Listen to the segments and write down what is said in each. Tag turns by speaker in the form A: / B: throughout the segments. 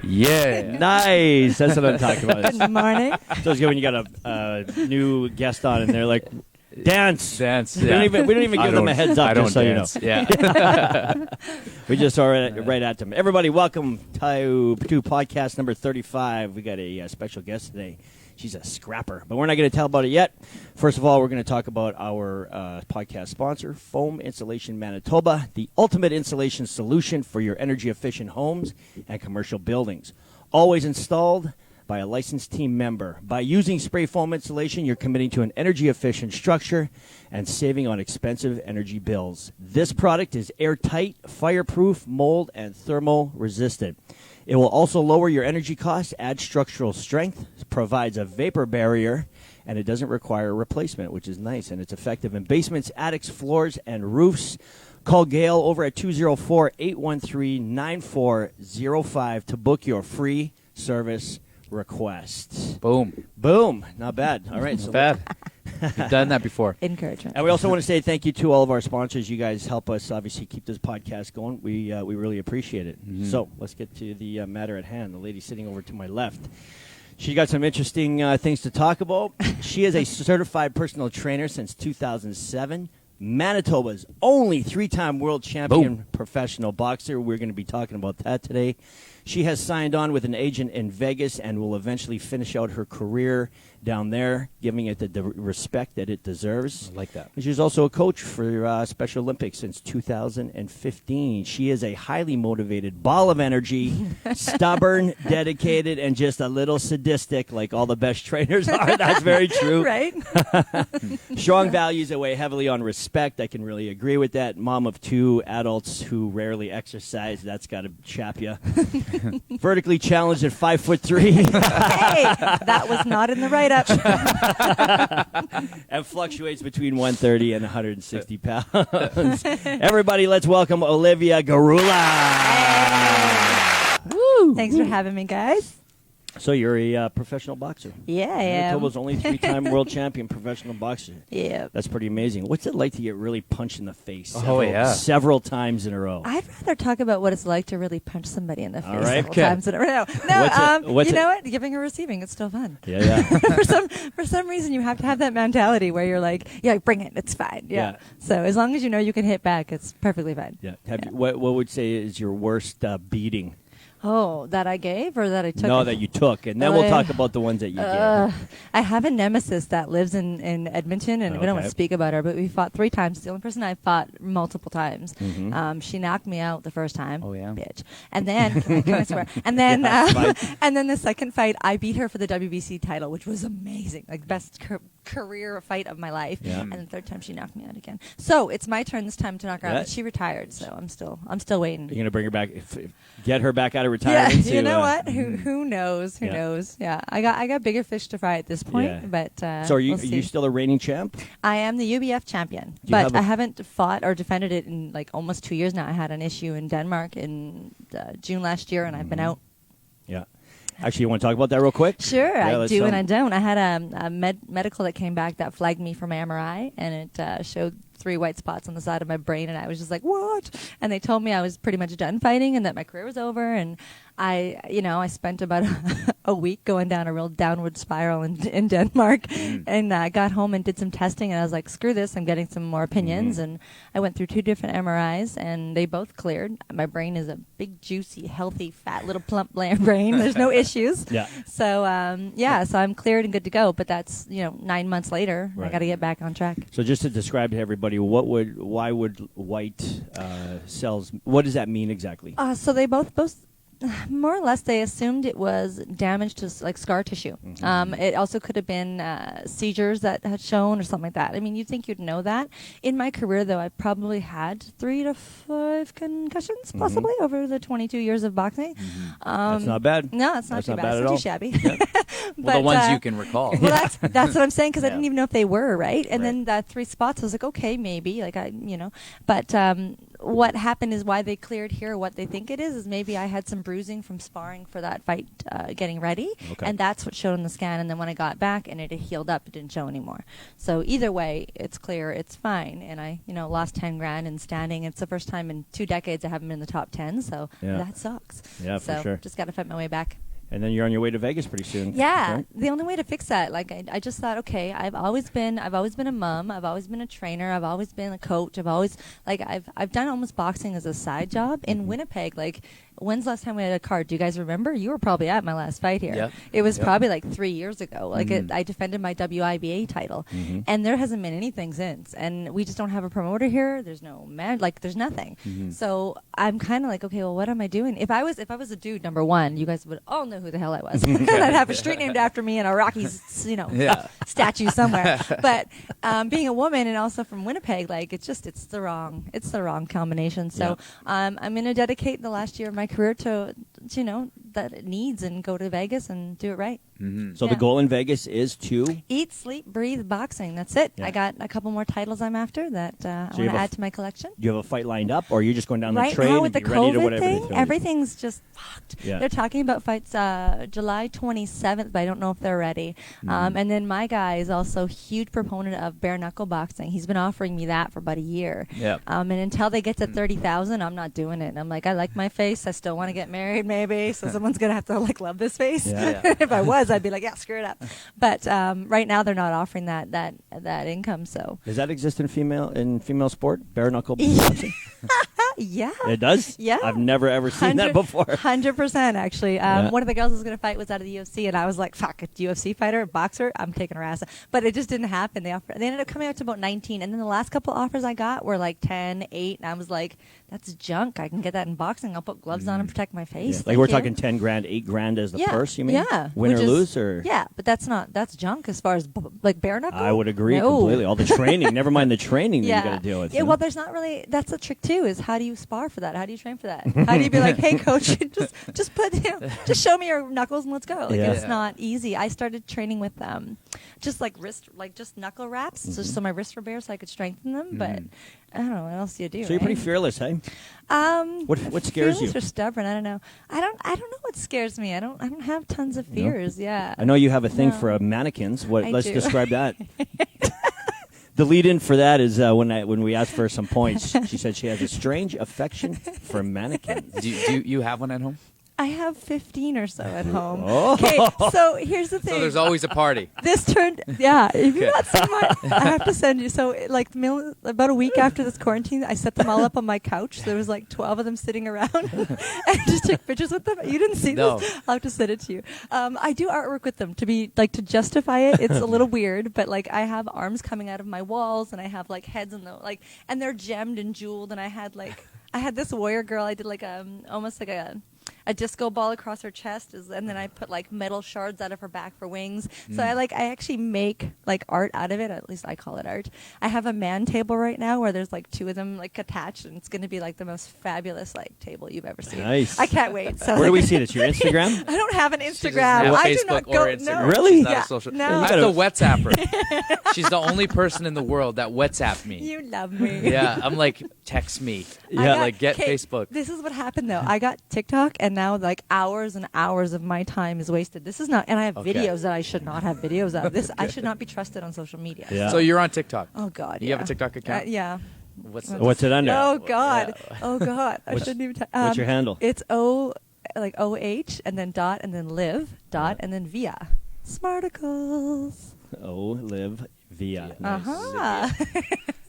A: Yeah.
B: Nice. That's what I'm talking about.
C: Good morning.
B: So it's good when you got a new guest on and they're like, dance.
A: Dance.
B: We
A: Yeah.
B: don't even give them a heads up,
A: I don't
B: just so
A: dance.
B: you know.
A: Yeah.
B: We just saw right at them. Everybody, welcome to podcast number 35. We got a special guest today. She's a scrapper, but we're not going to tell about it yet. First of all, we're going to talk about our podcast sponsor, Foam Insulation Manitoba, the ultimate insulation solution for your energy-efficient homes and commercial buildings. Always installed by a licensed team member. By using spray foam insulation, you're committing to an energy-efficient structure and saving on expensive energy bills. This product is airtight, fireproof, mold, and thermal resistant. It will also lower your energy costs, add structural strength, provides a vapor barrier, and it doesn't require a replacement, which is nice. And it's effective in basements, attics, floors, and roofs. Call Gail over at 204-813-9405 to book your free service request.
A: Boom.
B: Boom. Not bad. All right.
A: Not bad. You've done that before.
C: Encouragement.
B: And we also want to say thank you to all of our sponsors. You guys help us, obviously, keep this podcast going. We really appreciate it.
A: Mm-hmm.
B: So let's get to the matter at hand. The lady sitting over to my left. She got some interesting things to talk about. She is a certified personal trainer since 2007. Manitoba's only three-time world champion professional boxer. We're going to be talking about that today. She has signed on with an agent in Vegas and will eventually finish out her career down there, giving it the respect that it deserves.
A: I like that.
B: She's also a coach for Special Olympics since 2015. She is a highly motivated ball of energy, stubborn, dedicated, and just a little sadistic, like all the best trainers are. That's very true.
C: Right?
B: Strong values that weigh heavily on respect. I can really agree with that. Mom of two adults who rarely exercise. That's got to chap you. Vertically challenged at 5'3".
C: Hey, that was not in the write-up.
B: And fluctuates between 130 and 160 pounds. Everybody, let's welcome Olivia Gerula.
C: Woo. Thanks for having me, guys.
B: So you're a professional boxer.
C: Yeah, I am.
B: Manitoba's only three-time world champion professional boxer.
C: Yeah.
B: That's pretty amazing. What's it like to get really punched in the face several times in a row?
C: I'd rather talk about what it's like to really punch somebody in the face
B: All right.
C: several times in a row. No,
B: What's
C: you
B: it?
C: know what? Giving or receiving, it's still fun.
B: Yeah.
C: For some reason, you have to have that mentality where you're like, yeah, bring it. It's fine. Yeah. So as long as you know you can hit back, it's perfectly fine.
B: Yeah. What would say is your worst beating?
C: Oh, that I gave or that I took?
B: No, that you took. And then we'll talk about the ones that you gave.
C: I have a nemesis that lives in Edmonton, and we don't want to
B: Okay.
C: speak about her, but we fought 3 times. The only person I fought multiple times.
B: Mm-hmm.
C: She knocked me out the first time.
A: Oh, yeah.
C: Bitch. And then, can I swear? And then, and then the second fight, I beat her for the WBC title, which was amazing. Like, best career fight of my life.
B: Yeah.
C: And the third time, she knocked me out again. So it's my turn this time to knock her out.
B: Yeah.
C: But she retired, so I'm still waiting.
B: You're going to bring her back, get her back out of retirement?
C: Yeah, you know what? Who knows? Who
B: Yeah.
C: knows? Yeah, I got bigger fish to fry at this point.
B: Yeah.
C: But
B: So are you
C: we'll see.
B: still a reigning champ?
C: I am the UBF champion,
B: Do you have
C: but
B: a-
C: I haven't fought or defended it in like almost 2 years now. I had an issue in Denmark in June last year, and I've been out.
B: Yeah. Actually, you want to talk about that real quick?
C: Sure,
B: Yeah,
C: I
B: let's,
C: do and I don't. I had a medical that came back that flagged me for my MRI, and it showed 3 white spots on the side of my brain, and I was just like, what? And they told me I was pretty much done fighting and that my career was over, and I spent about a week going down a real downward spiral in Denmark, and I got home and did some testing, and I was like, screw this, I'm getting some more opinions, and I went through 2 different MRIs, and they both cleared. My brain is a big, juicy, healthy, fat, little plump brain. There's no issues.
B: Yeah.
C: So, so I'm cleared and good to go, but that's, 9 months later,
B: Right.
C: I got to get back on track.
B: So just to describe to everybody, why would white cells, what does that mean exactly?
C: So they both more or less, they assumed it was damage to like scar tissue. It also could have been seizures that had shown or something like that. I mean, you'd think you'd know that. In my career, though, I've probably had 3 to 5 concussions, possibly, over the 22 years of boxing.
B: That's not bad.
C: No, it's not
B: That's
C: too
B: not
C: bad.
B: bad
C: It's
B: at
C: not
B: all.
C: too shabby.
A: Well, the ones you can recall.
C: Well, that's what I'm saying, because I
A: Yeah.
C: didn't even know if they were, right? And
A: Right.
C: then that 3 spots, I was like, okay, maybe, but what happened is why they cleared here. What they think it is maybe I had some bruising from sparring for that fight, getting ready, and that's what showed in the scan. And then when I got back and it had healed up, it didn't show anymore. So either way, it's clear, it's fine. And I, lost 10 grand in standing. It's the first time in 2 decades I haven't been in the top 10. So that sucks.
B: Yeah,
C: so
B: for sure.
C: Just got to fight my way back.
B: And then you're on your way to Vegas pretty soon.
C: Yeah,
B: right?
C: The only way to fix that, like I just thought, okay, I've always been a mom, I've always been a trainer, I've always been a coach, I've done almost boxing as a side job in Winnipeg. Like, when's the last time we had a card? Do you guys remember? You were probably at my last fight here.
A: Yep.
C: It was probably like 3 years ago. Like I defended my WIBA title, and there hasn't been anything since. And we just don't have a promoter here. There's no man, there's nothing. So I'm kind of like, okay, well, what am I doing? If I was a dude, number one, you guys would all know who the hell I was. And I'd have a street named after me and a Rockies, statue somewhere. But being a woman and also from Winnipeg, it's the wrong combination. So I'm going to dedicate the last year of my career to that it needs and go to Vegas and do it right.
B: So the goal in Vegas is to
C: eat, sleep, breathe, boxing. That's it.
B: Yeah.
C: I got a couple more titles I'm after that I want to add to my collection.
B: Do you have a fight lined up, or are you just going down
C: Right
B: the train
C: now
B: and
C: with the
B: be ready to
C: COVID
B: whatever they
C: thing,
B: throw you?
C: everything's just fucked.
B: Yeah.
C: They're talking about fights July 27th, but I don't know if they're ready. And then my guy is also a huge proponent of bare knuckle boxing. He's been offering me that for about a year.
A: Yep.
C: And until they get to 30,000, I'm not doing it. And I'm like, I like my face. I still want to get married, maybe. So someone's gonna have to love this face.
B: Yeah.
C: If I was, I'd be like, yeah, screw it up. But right now they're not offering that income. So
B: Does that exist in female sport? Bare knuckle boxing?
C: yeah.
B: It does?
C: Yeah.
B: I've never ever seen that before.
C: 100%, actually. One of the girls I was going to fight was out of the UFC, and I was like, fuck, a UFC fighter, a boxer, I'm taking her ass. But it just didn't happen. They ended up coming out to about 19, and then the last couple offers I got were like 10, 8, and I was like, that's junk. I can get that in boxing. I'll put gloves on and protect my face.
B: Yeah.
C: Thank
B: We're
C: you.
B: talking 10 grand, 8 grand as the purse, you mean?
C: Yeah.
B: Win or
C: Which is-
B: lose? Or
C: Yeah, but that's junk as far as bare knuckle.
B: I would agree
C: No.
B: completely. All the training, never mind the training that you got to deal with.
C: Yeah, well, there's not really. That's the trick too. Is how do you spar for that? How do you train for that? How do you be like, hey, coach, just put, just show me your knuckles and let's go. It's not easy. I started training with just like wrist, just knuckle wraps, so my wrists were bare, so I could strengthen them. But I don't know what else do you do.
B: So you're pretty fearless, hey? What scares you?
C: Fearless or stubborn? I don't know. I don't know what scares me. I don't have tons of fears. Yeah.
B: I know you have a thing
C: No.
B: for mannequins. Let's
C: do.
B: describe that. The lead-in for that is when we asked for some points, she said she has a strange affection for mannequins.
A: Do you have one at home?
C: I have 15 or so at home.
B: Oh.
C: Okay, so here's the thing.
A: So there's always a party.
C: This turned, if you've not seen I have to send you. So, about a week after this quarantine, I set them all up on my couch. There was 12 of them sitting around, and I just took pictures with them. You didn't see this? I'll have to send it to you. I do artwork with them to justify it. It's a little weird, but I have arms coming out of my walls, and I have heads in the and they're gemmed and jeweled. And I had this warrior girl. I did almost like a disco ball across her chest, and then I put metal shards out of her back for wings. So I actually make art out of it. At least I call it art. I have a man table right now where there's 2 of them attached, and it's going to be the most fabulous table you've ever seen.
B: Nice.
C: I can't wait. So
B: Where do we see this? Your Instagram?
C: I don't have an
A: She doesn't
C: Instagram.
A: have
C: I do
A: Facebook
C: not
A: or
C: go.
A: Instagram.
C: No.
B: Really?
A: She's not
C: Yeah.
A: a social.
C: No.
A: I have to WhatsApp her. She's the only person in the world that WhatsApp me.
C: You love me.
A: Yeah, I'm text me.
B: Yeah.
A: Get
C: 'kay,
A: Facebook.
C: This is what happened though. I got TikTok, and now hours and hours of my time is wasted. This is not, and I have
A: Okay.
C: videos that I should not have videos of. This I should not be trusted on social media.
B: Yeah.
A: So you're on TikTok.
C: Oh God.
A: You have a TikTok account?
C: Yeah.
B: What's it under?
C: Oh God. Oh God. I shouldn't even.
B: What's your handle?
C: It's OH and then dot and then live dot and then via Smarticles.
B: Olivia.
C: Uh-huh.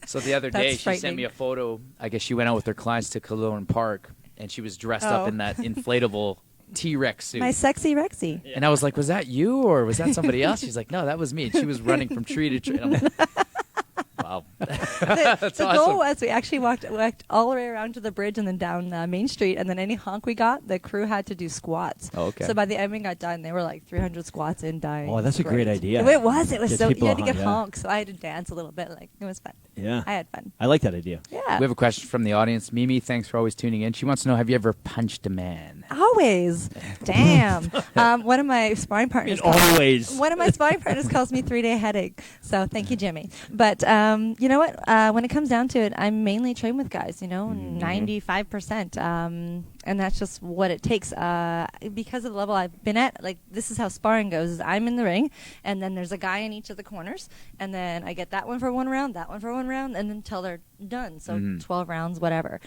A: So the other day,
C: That's
A: she sent me a photo. I guess she went out with her clients to Kelowna Park, and she was dressed up in that inflatable T-Rex suit.
C: My sexy Rexy.
A: And I was like, was that you or was that somebody else? She's like, no, that was me. And she was running from tree to tree. And I'm like, wow. That's
C: The
A: awesome.
C: goal was we actually walked all the way around to the bridge and then down Main Street, and then any honk we got, the crew had to do squats.
A: Oh, okay.
C: So by the end we got done, they were 300 squats in, dying.
B: Oh, that's a great idea.
C: It was. It was
B: Get
C: so
B: people
C: you had to
B: a
C: get
B: honk, yeah.
C: honks. So I had to dance a little bit. It was fun.
B: Yeah.
C: I had fun.
B: I like that idea.
C: Yeah.
A: We have a question from the audience. Mimi, thanks for always tuning in. She wants to know, have you ever punched a man?
C: Always. Damn. One of my sparring partners.
B: Always.
C: One of my sparring partners calls me 3-day headache. So thank you, Jimmy. But you know what? When it comes down to it, I'm mainly trained with guys. 95%. And that's just what it takes. Because of the level I've been at, like this is how sparring goes. Is I'm in the ring, and then there's a guy in each of the corners, and then I get that one for one round, that one for one round, and until they're done. So 12 rounds, whatever.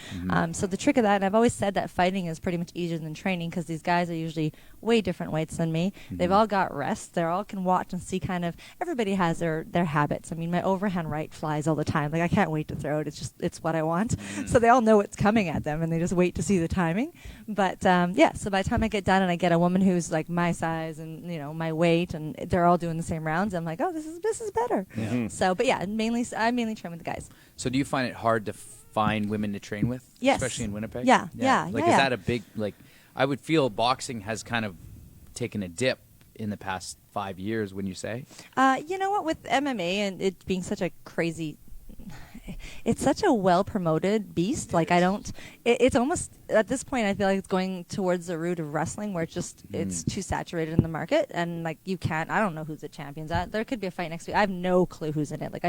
C: So the trick of that, and I've always said that fighting is pretty much easier than training because these guys are usually way different weights than me. They've all got rests. They all can watch and see kind of, everybody has their habits. I mean, my overhand right flies all the time. Like I can't wait to throw it. It's what I want. So they all know what's coming at them and they just wait to see the timing. But so by the time I get done and I get a woman who's like my size and my weight and they're all doing the same rounds, I'm like, oh, this is better. So, but yeah, I mainly train with the guys.
A: So do you find it hard to find women to train with?
C: Yes.
A: Especially in Winnipeg?
C: Yeah.
A: Is that a big, I would feel boxing has kind of taken a dip in the past 5 years, wouldn't you say?
C: You know what, with MMA and it being such a crazy, it's such a well-promoted beast. Like it's almost, at this point, I feel like it's going towards the route of wrestling where it's too saturated in the market. And like I don't know who's the champions at. There could be a fight next week. I have no clue who's in it. Like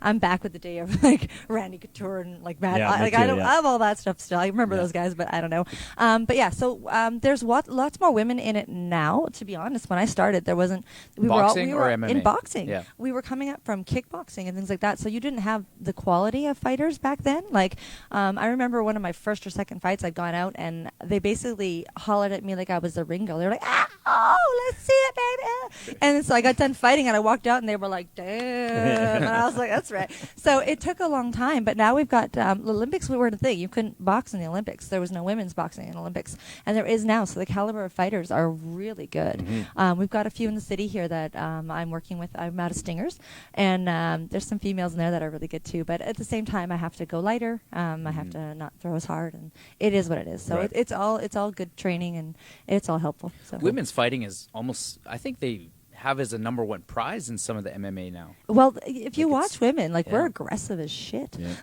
C: I'm back with the day of like Randy Couture and like Matt. I have all that stuff still. I remember those guys, but I don't know. But yeah, so there's lots more women in it now, to be honest. When I started, there wasn't. We were
A: MMA?
C: In boxing.
A: Yeah.
C: We were coming up from kickboxing and things like that. So you didn't have the quality of fighters back then. Like, I remember one of my first or second fights, I'd gone out and they basically hollered at me like I was the ring girl. They were like, let's see it, baby. And so I got done fighting and I walked out and they were like, damn. And I was like, that's right. So it took a long time, but now we've got the Olympics. We were the thing. You couldn't box in the Olympics. There was no women's boxing in the Olympics. And there is now. So the caliber of fighters are really good. We've got a few in the city here that I'm working with. I'm out of Stingers. And there's some females in there that are really good too. But at the same time, I have to go lighter. I have to not throw as hard. And it is what it is. So
A: right.
C: it's all good training and it's all helpful. So
A: Women's fighting is almost, I think they have as a number one prize in some of the MMA now.
C: Well, if you watch women, we're aggressive as shit.
B: Yeah.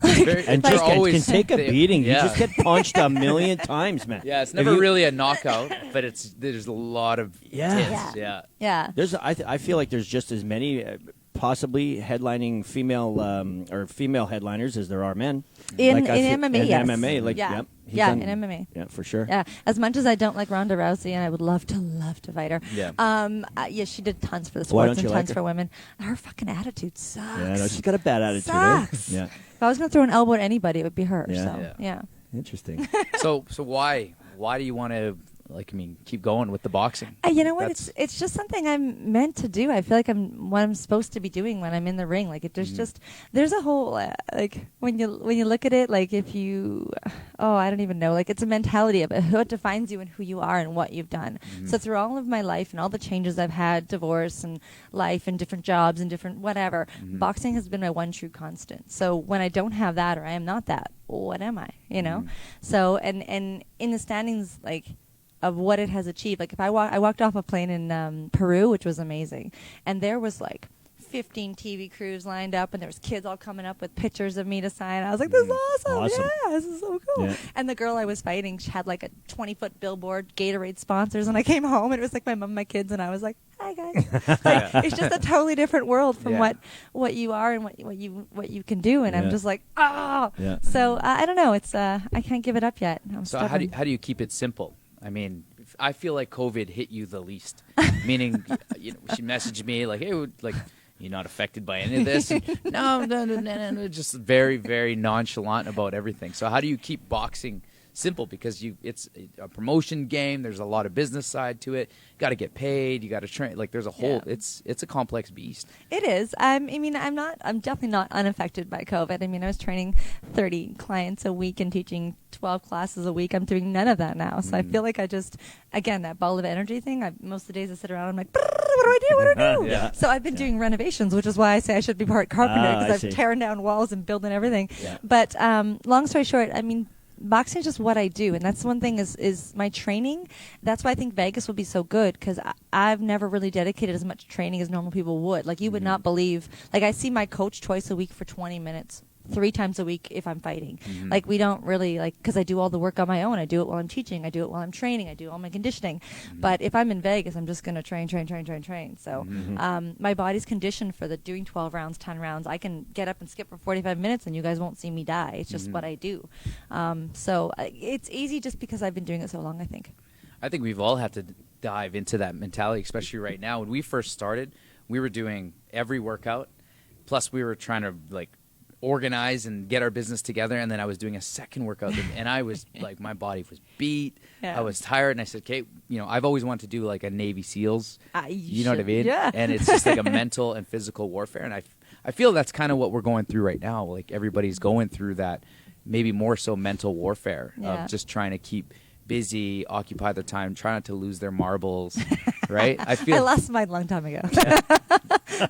A: And
B: just
A: always
B: can take a beating.
A: Yeah.
B: You just get punched a million times, man.
A: Yeah, it's never really a knockout, but there's a lot of hits.
C: Yeah.
B: I feel like there's just as many possibly headlining female headliners as there are men.
C: In MMA, yes.
B: In MMA, in MMA. Yeah, for sure.
C: Yeah, as much as I don't like Ronda Rousey, and I would love to fight her. Yeah. She did tons for the sports and tons for women. Her fucking attitude sucks.
B: Yeah, no, she's got a bad attitude.
C: Sucks.
B: Yeah.
C: If I was going to throw an elbow at anybody, it would be her.
A: Yeah.
C: So, yeah.
B: Interesting.
A: So why do you want to keep going with the boxing?
C: You know what? It's just something I'm meant to do. I feel like what I'm supposed to be doing when I'm in the ring. Like there's a whole when you look at it, like if you, I don't even know. Like it's a mentality of what defines you and who you are and what you've done. So through all of my life and all the changes I've had, divorce and life and different jobs and different whatever, boxing has been my one true constant. So when I don't have that or I am not that, what am I? So and in the standings, of what it has achieved. Like if I walked off a plane in Peru, which was amazing, and there was 15 TV crews lined up, and there was kids all coming up with pictures of me to sign. I was like, this is awesome. Yeah, this is so cool. Yeah. And the girl I was fighting, she had a 20-foot billboard, Gatorade sponsors, and I came home, and it was my mom and my kids, and I was like, hi, guys. It's just a totally different world from what you are and what you can do, and I'm just like, Yeah. So I don't know. It's I can't give it up yet.
A: So how do you keep it simple? I mean, I feel like COVID hit you the least. Meaning, she messaged me hey, you're not affected by any of this. And, no, just very, very nonchalant about everything. So how do you keep boxing simple? Because it's a promotion game. There's a lot of business side to it. You got to get paid. You got to train. There's a whole. It's a complex beast.
C: It is. I'm definitely not unaffected by COVID. I mean, I was training 30 clients a week and teaching 12 classes a week. I'm doing none of that now. So I feel like I just, again, that ball of energy thing. Most of the days I sit around, I'm like, what do I do?
B: Yeah.
C: So I've been doing renovations, which is why I say I should be part carpenter because I'm tearing down walls and building everything. Yeah. But long story short, I mean, boxing is just what I do, and that's one thing is my training. That's why I think Vegas will be so good, because I've never really dedicated as much training as normal people would. You would not believe. I see my coach twice a week for 20 minutes 3 times a week if I'm fighting. Like, we don't really, like, because I do all the work on my own. I do it while I'm teaching. I do it while I'm training. I do all my conditioning. But if I'm in Vegas, I'm just going to train. So my body's conditioned for the doing 12 rounds, 10 rounds. I can get up and skip for 45 minutes and you guys won't see me die. It's just what I do. So it's easy just because I've been doing it so long, I think.
A: I think we've all had to dive into that mentality, especially right now. When we first started, we were doing every workout, plus we were trying to like organize and get our business together, and then I was doing a second workout, and I was like, my body was beat.
C: Yeah.
A: I was tired, and I said, "Okay, I've always wanted to do like a Navy SEALs, you know what I mean?
C: Yeah.
A: And it's just like a mental and physical warfare, and I feel that's kind of what we're going through right now. Like everybody's going through that, maybe more so mental warfare of just trying to keep busy, occupy their time, try not to lose their marbles, right?
C: I lost mine a long time ago.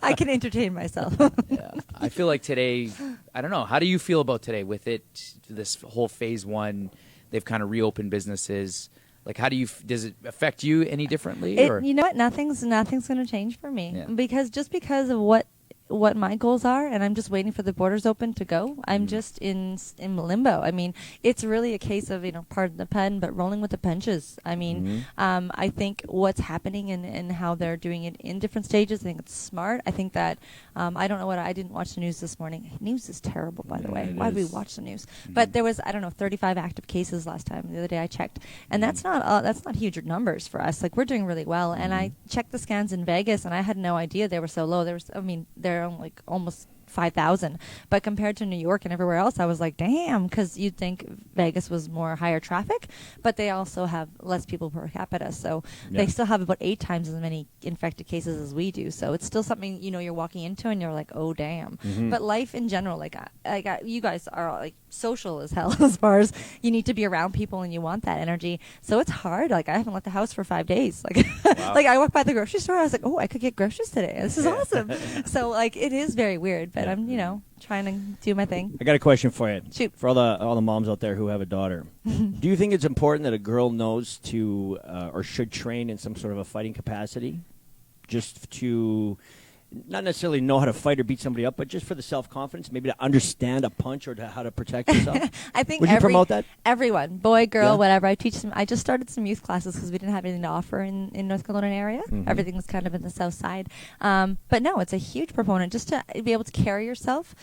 C: I can entertain myself.
A: Yeah. I feel like today, I don't know, how do you feel about today with it, this whole phase 1, they've kind of reopened businesses. Like, does it affect you any differently? Or?
C: You know what? Nothing's going to change for me because of what my goals are, and I'm just waiting for the borders open to go. I'm just in limbo. I mean, it's really a case of, pardon the pun, but rolling with the punches. I mean, I think what's happening and how they're doing it in different stages, I think it's smart. I think that, I don't know I didn't watch the news this morning. News is terrible, by the way. Why do we watch the news? But there was, 35 active cases last time, the other day I checked. And that's not huge numbers for us. Like, we're doing really well. And I checked the scans in Vegas, and I had no idea they were so low. They're like almost 5,000, but compared to New York and everywhere else, I was like, damn, because you'd think Vegas was more higher traffic, but they also have less people per capita, so they still have about 8 times as many infected cases as we do. So it's still something you're walking into and you're like, oh damn. But life in general, like you guys are like social as hell as far as you need to be around people and you want that energy. So it's hard. Like, I haven't left the house for 5 days. Like, like I walked by the grocery store, I was like, oh, I could get groceries today. This is awesome. So like, it is very weird. But I'm, trying to do my thing.
B: I got a question for you.
C: Shoot.
B: For all the moms out there who have a daughter. Do you think it's important that a girl knows to or should train in some sort of a fighting capacity, just to not necessarily know how to fight or beat somebody up, but just for the self-confidence, maybe to understand a punch or how to protect yourself?
C: I think
B: Would you promote that?
C: Everyone, boy, girl, whatever. I just started some youth classes because we didn't have anything to offer in North Carolina area. Everything was kind of in the south side. But no, it's a huge proponent just to be able to carry yourself,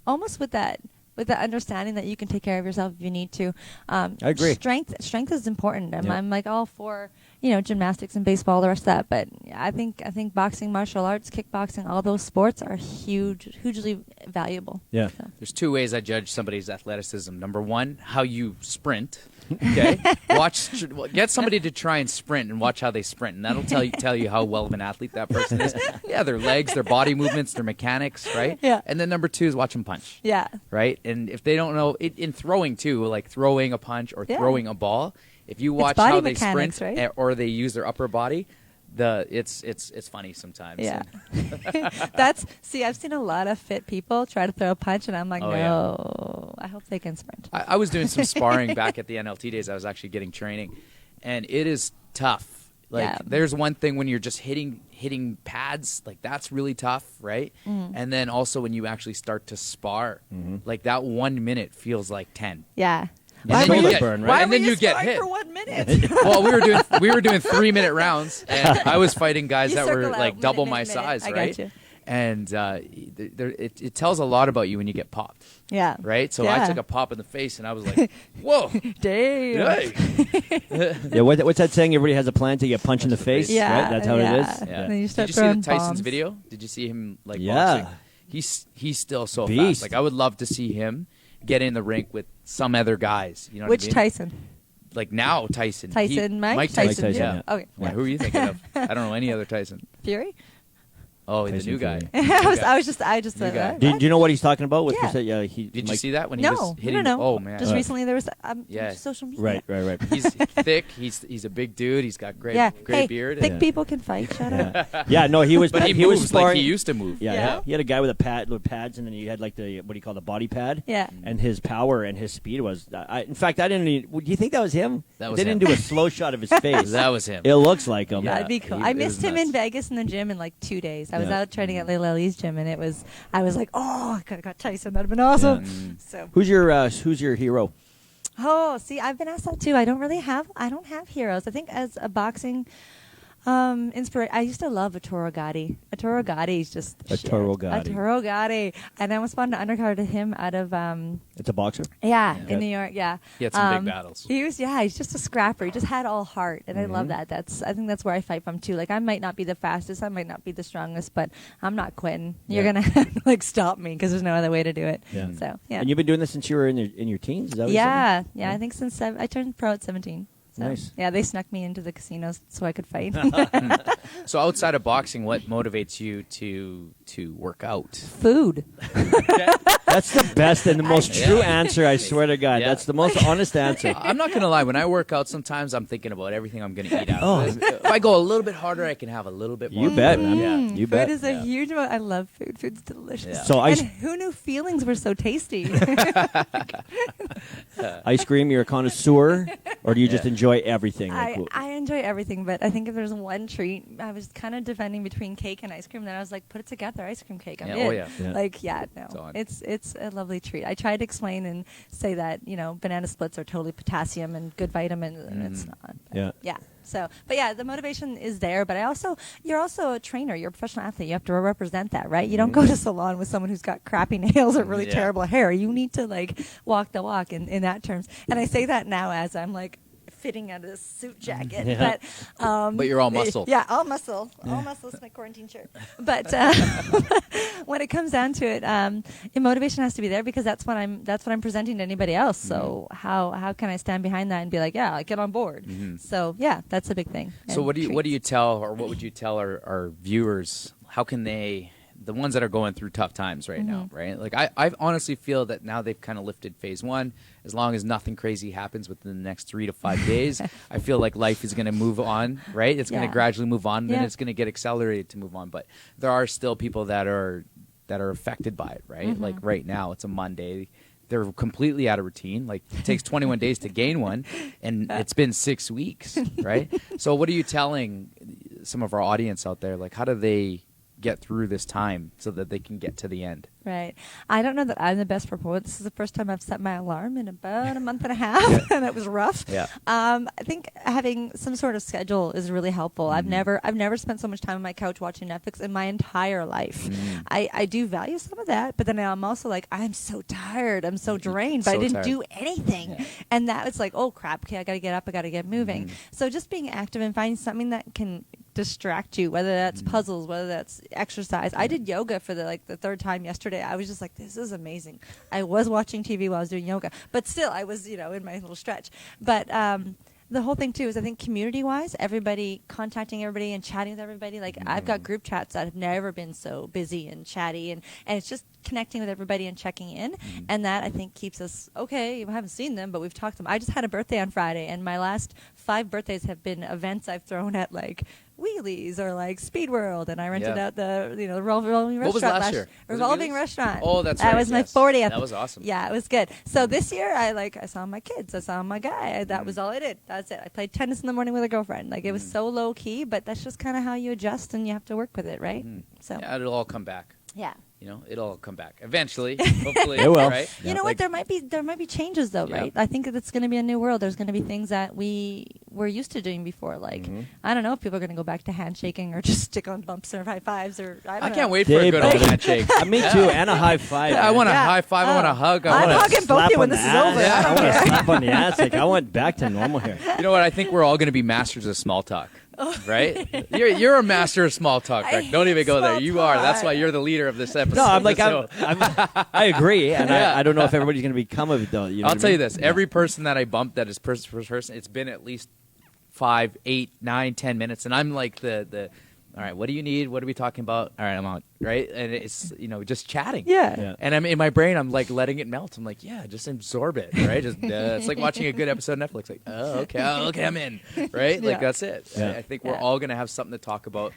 C: almost with that understanding that you can take care of yourself if you need to.
B: I agree.
C: Strength is important. I'm like all for gymnastics and baseball, the rest of that. But I think boxing, martial arts, kickboxing, all those sports are hugely valuable. Yeah. So.
A: There's 2 ways I judge somebody's athleticism. Number 1, how you sprint. Okay, get somebody to try and sprint and watch how they sprint, and that'll tell you how well of an athlete that person is. Yeah, their legs, their body movements, their mechanics, right?
C: Yeah.
A: And then number 2 is watch them punch.
C: Yeah.
A: Right. And if they don't know in throwing too, like throwing a punch or throwing a ball, if you watch how they sprint or they use their upper body, it's funny sometimes.
C: Yeah. I've seen a lot of fit people try to throw a punch, and I'm like, I hope they can sprint.
A: I was doing some sparring back at the NLT days. I was actually getting training, and it is tough. Like, there's one thing when you're just hitting pads, like that's really tough, right? And then also when you actually start to spar, like that 1 minute feels like 10.
C: Yeah.
B: Why were you burn, right?
C: Why
A: and then
C: were
A: you get hit
C: for 1 minit?
A: Well, we were doing 3-minute rounds, and I was fighting guys that were like double my size, right?
C: Got you.
A: And it tells a lot about you when you get popped.
C: Yeah.
A: Right? So I took a pop in the face, and I was like, whoa.
C: Damn.
B: Yeah, what's that saying? Everybody has a plan to get punched in the face,
C: yeah,
B: right? That's how it is.
C: Yeah. And then you start
A: Did you see the Tyson's
C: bombs.
A: video? Did you see him boxing? He's still so
B: Beast.
A: fast. Like, I would love to see him get in the rink with some other guys. You know what I mean?
C: Tyson?
A: Like now, Tyson.
C: Mike
B: Tyson.
C: Yeah. Okay.
A: Yeah, who are you thinking of? I don't know any other Tyson.
C: Fury?
A: Oh, the
B: Tyson
A: new guy.
C: I just
A: New guy.
B: Do you know what he's talking about?
C: Yeah.
A: Did you see that when he
C: No,
A: was hitting?
C: no.
A: Oh man.
C: Just recently there was
A: Yeah.
C: social media.
B: Right.
A: He's thick. He's a big dude. He's got great beard.
C: Thick people can fight. Shut up.
B: Yeah, no, he was.
A: But he
B: was
A: moves
B: sparring.
A: like he used to move.
B: Yeah. He had a guy with pads, and then you had like what do you call the body pad?
C: Yeah.
B: And his power and his speed was. In fact, I didn't. Do you think that was him?
A: That was
B: they
A: him.
B: didn't do a slow shot of his face.
A: That was him.
B: It looks like him.
C: That'd be cool.
A: He
C: I
A: was
C: missed him
A: nuts.
C: in Vegas in the gym in like 2 days. I was out training at Layla Lee's gym, and I was like, oh, I could have got Tyson. That'd have been awesome.
B: Yeah.
C: So
B: who's your hero?
C: Oh, see, I've been asked that too. I don't have heroes. I think as a boxing inspiration, I used to love Arturo Gatti. Arturo Gatti is just
B: Arturo Gatti.
C: Arturo Gatti. And I almost fought an undercard to him out of
B: It's a boxer?
C: Yeah, in New York, yeah.
A: He had some big battles.
C: He's just a scrapper. He just had all heart, and I love that. I think that's where I fight from too. Like, I might not be the fastest, I might not be the strongest, but I'm not quitting. You're gonna have to like stop me because there's no other way to do it.
B: Yeah.
C: So yeah.
B: And you've been doing this since you were in your teens? Is that what you're saying?
C: Yeah. I think since I turned pro at 17. So,
B: nice.
C: Yeah, they snuck me into the casinos so I could fight.
A: So outside of boxing, what motivates you to work out?
C: Food.
B: That's the best and the most true answer, I swear to God.
A: Yeah.
B: That's the most honest answer.
A: I'm not going to lie. When I work out, sometimes I'm thinking about everything I'm going to eat out.
B: Oh.
A: If I go a little bit harder, I can have a little bit more.
B: You bet, man.
A: Yeah.
B: You bet.
C: Food is a huge amount. I love food. Food's delicious.
A: Yeah.
B: So
C: and who knew feelings were so tasty?
B: ice cream, you're a connoisseur, or do you just enjoy everything?
C: I enjoy everything, but I think if there's one treat, I was kind of defending between cake and ice cream. Then I was like, put it together, ice cream cake. I'm
A: Yeah,
C: in.
A: oh, yeah.
B: Yeah.
C: Like, no, it's a lovely treat. I tried to explain and say that banana splits are totally potassium and good vitamins, and it's not. But
B: Yeah.
C: So, but yeah, the motivation is there. But you're also a trainer. You're a professional athlete. You have to represent that, right? You don't go to salon with someone who's got crappy nails or really terrible hair. You need to like walk the walk in that terms. And I say that now as I'm like fitting out of this suit jacket,
A: But you're all muscle.
C: Yeah, all muscle. All muscle is my quarantine shirt. But when it comes down to it, motivation has to be there because that's what I'm presenting to anybody else. So how can I stand behind that and be like, yeah, I get on board. So yeah, that's a big thing.
A: So what do you tell, or what would you tell our viewers? How can they, the ones that are going through tough times right now, right? Like I honestly feel that now they've kind of lifted phase one. As long as nothing crazy happens within the next 3 to 5 days, I feel like life is going to move on, right? It's going to gradually move on, then it's going to get accelerated to move on. But there are still people that are affected by it, right? Like right now, it's a Monday. They're completely out of routine. Like it takes 21 days to gain one, and it's been 6 weeks, right? So what are you telling some of our audience out there? Like how do they get through this time so that they can get to the end?
C: Right. I don't know that I'm the best proponent. This is the first time I've set my alarm in about a month and a half, and it was rough.
A: Yeah.
C: I think having some sort of schedule is really helpful. I've never spent so much time on my couch watching Netflix in my entire life. I do value some of that, but then I'm also like, I'm so tired, I'm so drained, but I didn't do anything. Yeah. And that was like, oh crap, okay, I got to get up, I got to get moving. So just being active and finding something that can distract you, whether that's puzzles, whether that's exercise. I did yoga for the third time yesterday. I was just like, this is amazing. I was watching TV while I was doing yoga, but still I was, in my little stretch. But the whole thing too is I think community-wise, everybody contacting everybody and chatting with everybody. Like I've got group chats that have never been so busy and chatty, and it's just connecting with everybody and checking in, and that I think keeps us okay. We haven't seen them, but we've talked to them. I just had a birthday on Friday, and my last 5 birthdays have been events I've thrown at like Wheelies or like Speed World, and I rented out the the revolving restaurant.
A: What was last year?
C: Revolving restaurant.
A: Oh, that's right.
C: That was my 40th.
A: That was awesome.
C: Yeah, it was good. So this year I saw my kids, I saw my guy. That was all I did. That's it. I played tennis in the morning with a girlfriend. Like it was so low key, but that's just kind of how you adjust, and you have to work with it, right? So
A: yeah, it'll all come back.
C: Yeah.
A: It'll all come back eventually. Hopefully,
B: it will.
A: Right?
C: You know what? There might be changes though, right? I think it's going to be a new world. There's going to be things that we were used to doing before. Like I don't know if people are going to go back to handshaking or just stick on bumps or high fives or I
A: can't wait for a good old handshake.
B: Me too, and a high five.
A: I want a high five. I want a hug.
C: I'm hugging both of you when this is over.
B: I want to slap on the ass. Like I went back to normal here.
A: You know what? I think we're all going to be masters of small talk. Right? You're a master of small talk, Rick. Don't even go there. You are. That's why you're the leader of this episode.
B: No, I'm like, I agree, and I don't know if everybody's going to become of it, though.
A: I'll tell you this. Every person that I bump that is person for person, it's been at least 5, 8, 9, 10 minutes, and I'm like the all right, what do you need? What are we talking about? All right, I'm out. Right? And it's, just chatting.
C: Yeah.
A: And I'm in my brain, I'm like letting it melt. I'm like, yeah, just absorb it. Right? Just it's like watching a good episode of Netflix. Like, okay, I'm in. Right? Like, that's it.
B: Yeah.
A: I think we're all going to have something to talk about.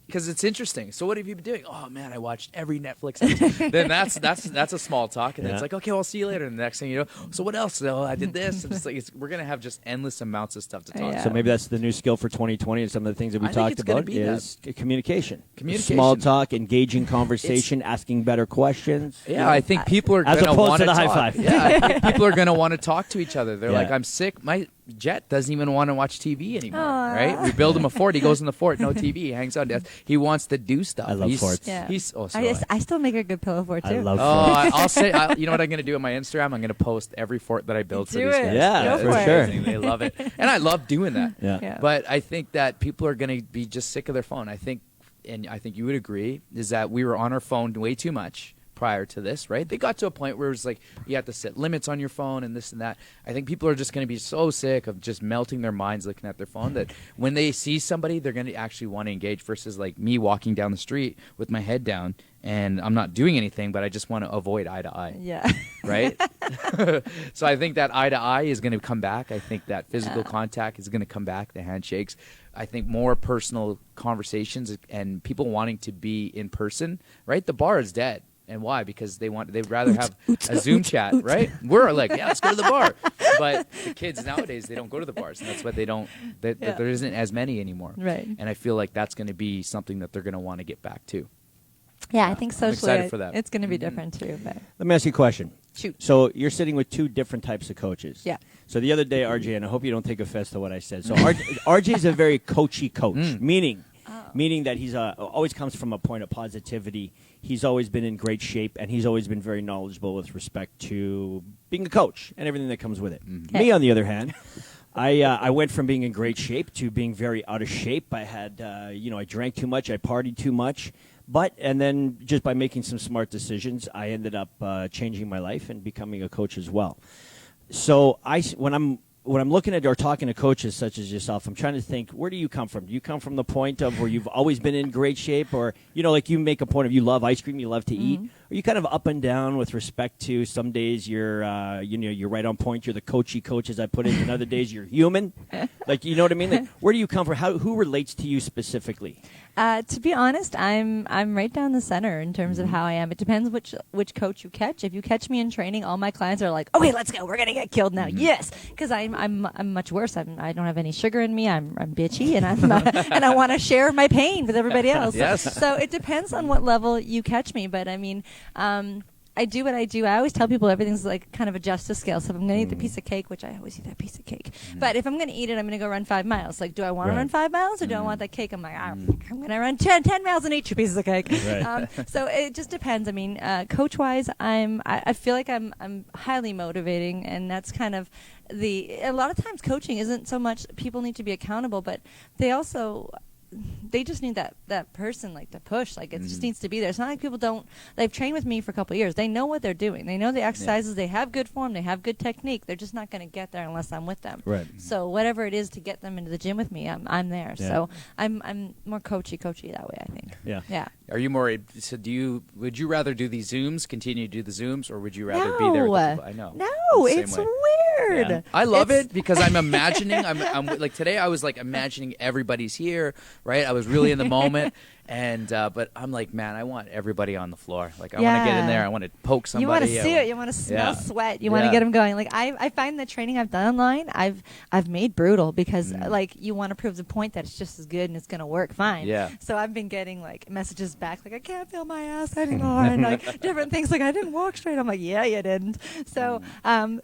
A: because it's interesting. So what have you been doing? Oh man, I watched every Netflix episode. Then that's a small talk, and then it's like, okay, well, I'll see you later. And the next thing you know, so what else? Oh, I did this. And it's like we're gonna have just endless amounts of stuff to talk.
C: Yeah.
B: So maybe that's the new skill for 2020, and some of the things that we
A: I think
B: talked
A: it's gonna
B: about
A: be
B: is communication.
A: Communication.
B: Small talk, engaging conversation, asking better questions.
A: Yeah, I think people are
B: As
A: gonna
B: opposed
A: want
B: to the high
A: talk.
B: five.
A: Yeah, I think people are gonna want to talk to each other. They're
B: Yeah.
A: like, I'm sick. My Jet doesn't even want to watch TV anymore.
C: Aw.
A: Right? We build him a fort. He goes in the fort. No TV. He hangs out. He wants to do stuff.
B: I love forts.
C: Yeah.
A: So
C: I still make a good pillow fort too.
B: I love
A: Oh,
B: forts.
A: I'll say. You know what I'm going to do on my Instagram? I'm going to post every fort that I built for
C: Do
A: these
C: it.
A: guys.
B: Yeah,
C: Go
A: it's
C: for it.
B: sure.
A: amazing. They love it, and I love doing that.
B: Yeah.
C: Yeah.
A: But I think that people are going to be just sick of their phone. I think you would agree, is that we were on our phone way too much prior to this, right? They got to a point where it was like you have to set limits on your phone and this and that. I think people are just going to be so sick of just melting their minds looking at their phone that when they see somebody, they're going to actually want to engage versus like me walking down the street with my head down and I'm not doing anything, but I just want to avoid eye to eye.
C: Yeah.
A: Right? So I think that eye to eye is going to come back. I think that physical contact is going to come back, the handshakes. I think more personal conversations and people wanting to be in person, right? The bar is dead. And why? Because they'd rather have a Zoom chat, right? We're like, yeah, let's go to the bar. But the kids nowadays, they don't go to the bars. And that's why there isn't as many anymore.
C: Right.
A: And I feel like that's going to be something that they're going to want to get back to.
C: Yeah, I think socially,
A: excited for that.
C: it's going to be different too. But
B: Let me ask you a question.
C: shoot.
B: So you're sitting with two different types of coaches.
C: Yeah.
B: So the other day, RJ, and I hope you don't take offense to what I said. So RJ is a very coachy coach, meaning that he's always comes from a point of positivity. He's always been in great shape, and he's always been very knowledgeable with respect to being a coach and everything that comes with it. Me, on the other hand, I went from being in great shape to being very out of shape. I had, I drank too much, I partied too much. And then just by making some smart decisions, I ended up changing my life and becoming a coach as well. So when I'm looking at or talking to coaches such as yourself, I'm trying to think, where do you come from? Do you come from the point of where you've always been in great shape, or like you make a point of you love ice cream, you love to eat? Are you kind of up and down with respect to some days you're you're right on point, you're the coachy coach as I put it, and other days you're human? Like, you know what I mean? Like, where do you come from? Who relates to you specifically?
C: To be honest, I'm right down the center in terms of how I am. It depends which coach you catch. If you catch me in training, all my clients are like, "Okay, let's go. We're gonna get killed now." Yes, because I'm much worse. I don't have any sugar in me. I'm bitchy, and and I want to share my pain with everybody else.
A: Yes.
C: So it depends on what level you catch me. But I mean. I do what I do. I always tell people everything's like kind of a justice scale. So if I'm going to eat the piece of cake, which I always eat that piece of cake, but if I'm going to eat it, I'm going to go run 5 miles. Like, do I want to run 5 miles or do I want that cake? I'm like, I'm going to run 10 miles and eat 2 pieces of cake.
B: Right.
C: So it just depends. I mean, coach-wise, I feel like I'm highly motivating, and that's kind of a lot of times coaching isn't so much people need to be accountable, but they just need that person like to push. Like, it just needs to be there. It's not like people they've trained with me for a couple of years. They know what they're doing. They know the exercises. They have good form. They have good technique. They're just not going to get there unless I'm with them.
B: Right.
C: So whatever it is to get them into the gym with me, I'm there.
B: Yeah.
C: So I'm more coachy that way, I think.
B: Yeah.
C: Yeah.
A: Are you more? So would you rather do these Zooms, continue to do the Zooms, or would you rather be there with the people? I know.
C: No,
A: I'm the same
C: it's
A: way.
C: weird.
A: Yeah. I love it because I'm imagining. I'm like today. I was like imagining everybody's here, right? I was really in the moment, and but I'm like, man, I want everybody on the floor. Like, I want to get in there. I want to poke somebody.
C: You want to see it. You want to smell sweat. You want to get them going. Like, I find the training I've done online, I've made brutal because like you want to prove the point that it's just as good and it's going to work fine.
A: Yeah.
C: So I've been getting like messages back like, I can't feel my ass anymore, and like different things like, I didn't walk straight. I'm like, yeah, you didn't. So